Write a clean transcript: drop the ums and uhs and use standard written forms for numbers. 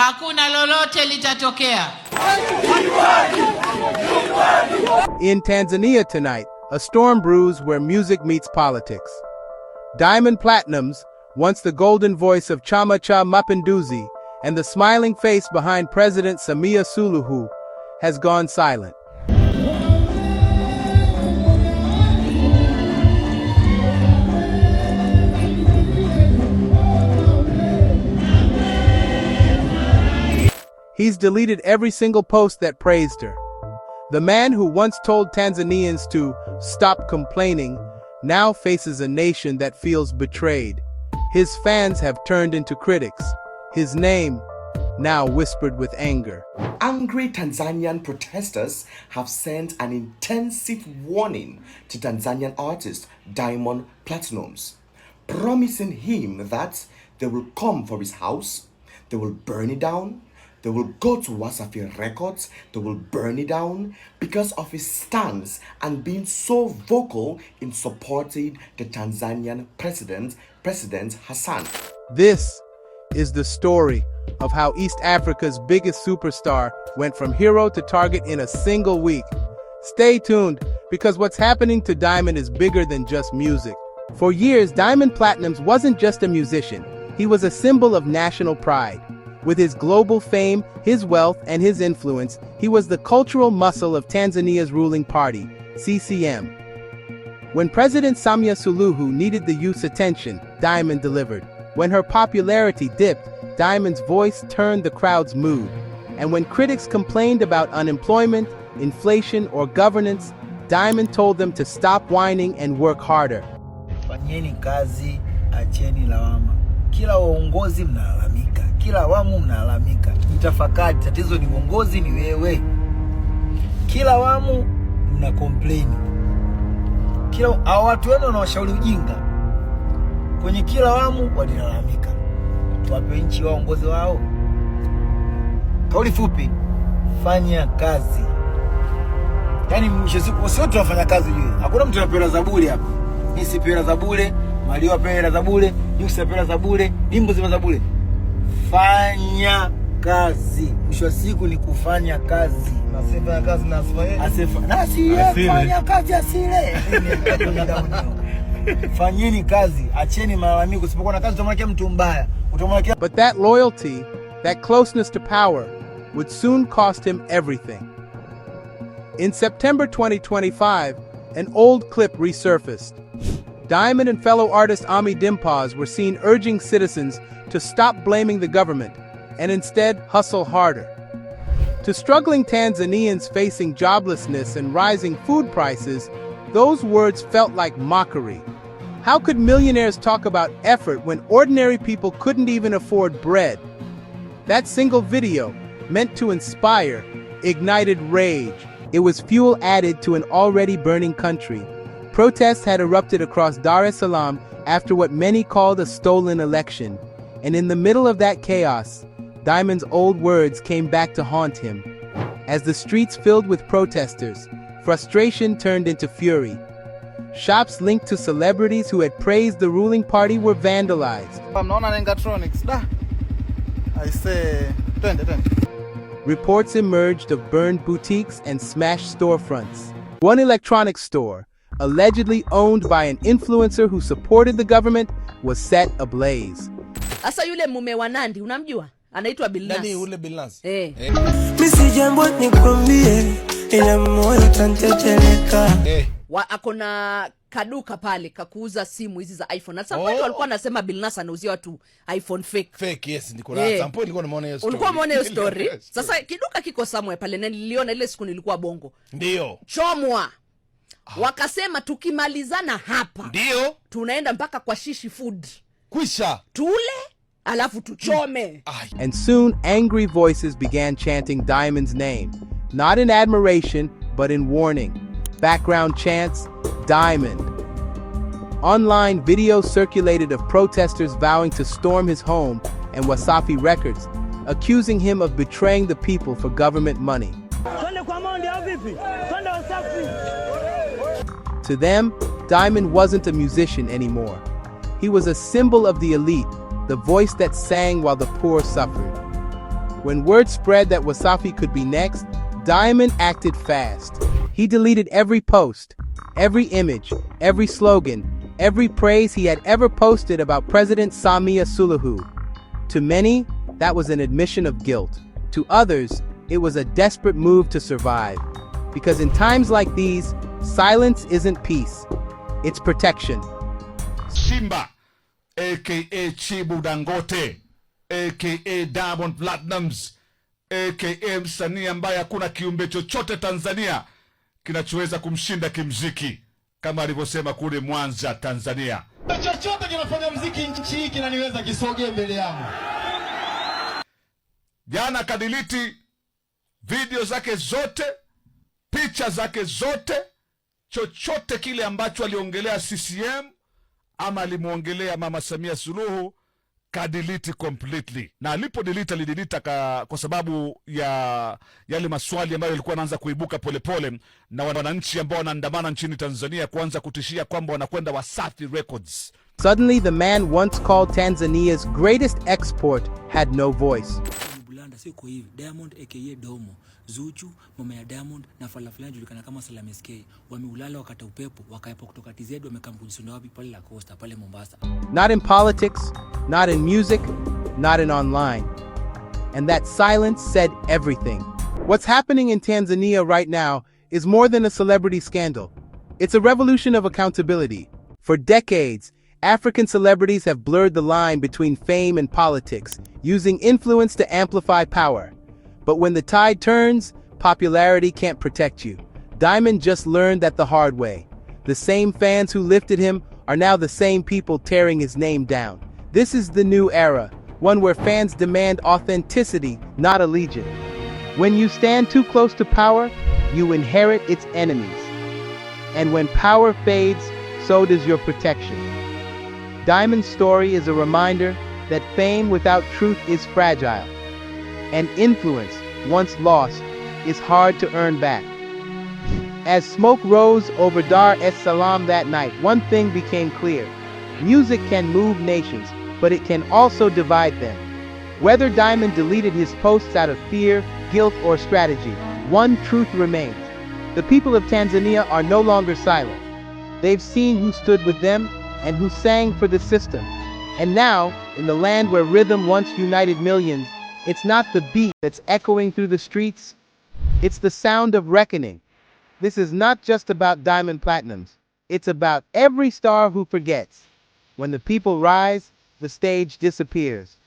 hakuna lolote litatokea. In Tanzania tonight, a storm brews where music meets politics. Diamond Platnumz, once the golden voice of Chama cha Mapinduzi and the smiling face behind President Samia Suluhu, has gone silent. He's deleted every single post that praised her. The man who once told Tanzanians to stop complaining now faces a nation that feels betrayed. His fans have turned into critics. His name now whispered with anger. Angry Tanzanian protesters have sent an intensive warning to Tanzanian artist Diamond Platnumz, promising him that they will come for his house, they will burn it down, they will go to Wasafi Records, they will burn it down because of his stance and being so vocal in supporting the Tanzanian President Hassan. This is the story of how East Africa's biggest superstar went from hero to target in a single week. Stay tuned, because what's happening to Diamond is bigger than just music. For years, Diamond Platnumz wasn't just a musician. He was a symbol of national pride. With his global fame, his wealth, and his influence, he was the cultural muscle of Tanzania's ruling party, CCM. When President Samia Suluhu needed the youth's attention, Diamond delivered. When her popularity dipped, Diamond's voice turned the crowd's mood. And when critics complained about unemployment, inflation, or governance, Diamond told them to stop whining and work harder. Fanyeni kazi, acheni lawama. Kila uongozi mnalalamika, kila awamu mnalalamika. Nitafakari, tatizo ni uongozi, ni wewe. Kila awamu mna complain. Kila watu wenu wanawashauri ujinga. Kwenye kila awamu walilalamika. Tuwape nchi waongozi wao. Kauli fupi, fanya kazi. Yaani mwisho siku sote wafanya kazi juu. Hakuna mtu anapewa za bure hapa. Mimi sipewa za bure, Mario apewa za bure, Yusa apewa za bure, Dimbo zimepewa za bure. Fanya kazi. Mwisho siku ni kufanya kazi. Nasifanya kazi na asifanye. Fanya kazi asile. Fanyeni kazi, acheni malalamiko. Usipokuwa na kazi utamwekea mtu mbaya. But that loyalty, that closeness to power, would soon cost him everything. In September 2025, an old clip resurfaced. Diamond and fellow artist Ami Dimpaz were seen urging citizens to stop blaming the government and instead hustle harder. To struggling Tanzanians facing joblessness and rising food prices, those words felt like mockery. How could millionaires talk about effort when ordinary people couldn't even afford bread? That single video, meant to inspire, ignited rage. It was fuel added to an already burning country. Protests had erupted across Dar es Salaam after what many called a stolen election. And in the middle of that chaos, Diamond's old words came back to haunt him. As the streets filled with protesters, frustration turned into fury. Shops linked to celebrities who had praised the ruling party were vandalized. Reports emerged of burned boutiques and smashed storefronts. One electronics store, allegedly owned by an influencer who supported the government, was set ablaze. Asa yule mume wa Nandi, unamjua? Anaitwa Bilnas. Nani yule Bilnas? Misi jambo nikwambie, ila moyo tanteteleka. Akona kaduka pale kakuuza simu hizi za iPhone. Na sasa walikuwa wanasema Bilnas anauzia watu iPhone fake. Fake, yes, ndiko na sample nilikuwa nimeona hiyo story. Ulikuwa umeona hiyo story? Sasa kiduka kiko somewhere pale na niliona ile siku nilikuwa Bongo. Ndio. Chomwa. Wakasema tukimalizana hapa. Ndio. Tunaenda mpaka kwa Shishi Food. Kwisha. Tule, alafu tuchome. And soon angry voices began chanting Diamond's name, not in admiration, but in warning. Background chants, Diamond. Online videos circulated of protesters vowing to storm his home and Wasafi Records, accusing him of betraying the people for government money. To them, Diamond wasn't a musician anymore. He was a symbol of the elite, the voice that sang while the poor suffered. When word spread that Wasafi could be next, Diamond acted fast. He deleted every post, every image, every slogan, every praise he had ever posted about President Samia Suluhu. To many, that was an admission of guilt. To others, it was a desperate move to survive. Because in times like these, silence isn't peace, it's protection. Simba, aka Chibu Dangote, aka Diamond Platnumz, aka msanii ambaye hakuna kiumbe chochote Tanzania kinachoweza kumshinda kimziki, kama alivyosema kule Mwanza, Tanzania. Chochote kinafanya mziki nchi hii kinaniweza kisogee mbele yangu. Jana kadiliti video zake zote, picha zake zote, chochote kile ambacho aliongelea CCM ama alimuongelea Mama Samia Suluhu, kadiliti completely. Na alipo delete alidilita kwa sababu ya yale maswali ambayo yalikuwa yanaanza kuibuka polepole na wananchi ambao wanaandamana nchini Tanzania kuanza kutishia kwamba wanakwenda Wasafi Records. Suddenly the man once called Tanzania's greatest export had no voice. Siko hivi Diamond aka Domo, Zuchu, mama ya Diamond na Flava julikana kama Salama SK wameulala wakata upepo wakaepa kutoka TZ wamekaa kujisonda wapi pale la Costa pale Mombasa. Not in politics, not in music, not in online. And that silence said everything. What's happening in Tanzania right now is more than a celebrity scandal. It's a revolution of accountability. For decades, African celebrities have blurred the line between fame and politics, using influence to amplify power. But when the tide turns, popularity can't protect you. Diamond just learned that the hard way. The same fans who lifted him are now the same people tearing his name down. This is the new era, one where fans demand authenticity, not allegiance. When you stand too close to power, you inherit its enemies. And when power fades, so does your protection. Diamond's story is a reminder that fame without truth is fragile, and influence, once lost, is hard to earn back. As smoke rose over Dar es Salaam that night, one thing became clear. Music can move nations, but it can also divide them. Whether Diamond deleted his posts out of fear, guilt, or strategy, one truth remains. The people of Tanzania are no longer silent. They've seen who stood with them and who sang for the system. And now, in the land where rhythm once united millions, it's not the beat that's echoing through the streets, it's the sound of reckoning. This is not just about Diamond Platnumz. It's about every star who forgets. When the people rise, the stage disappears.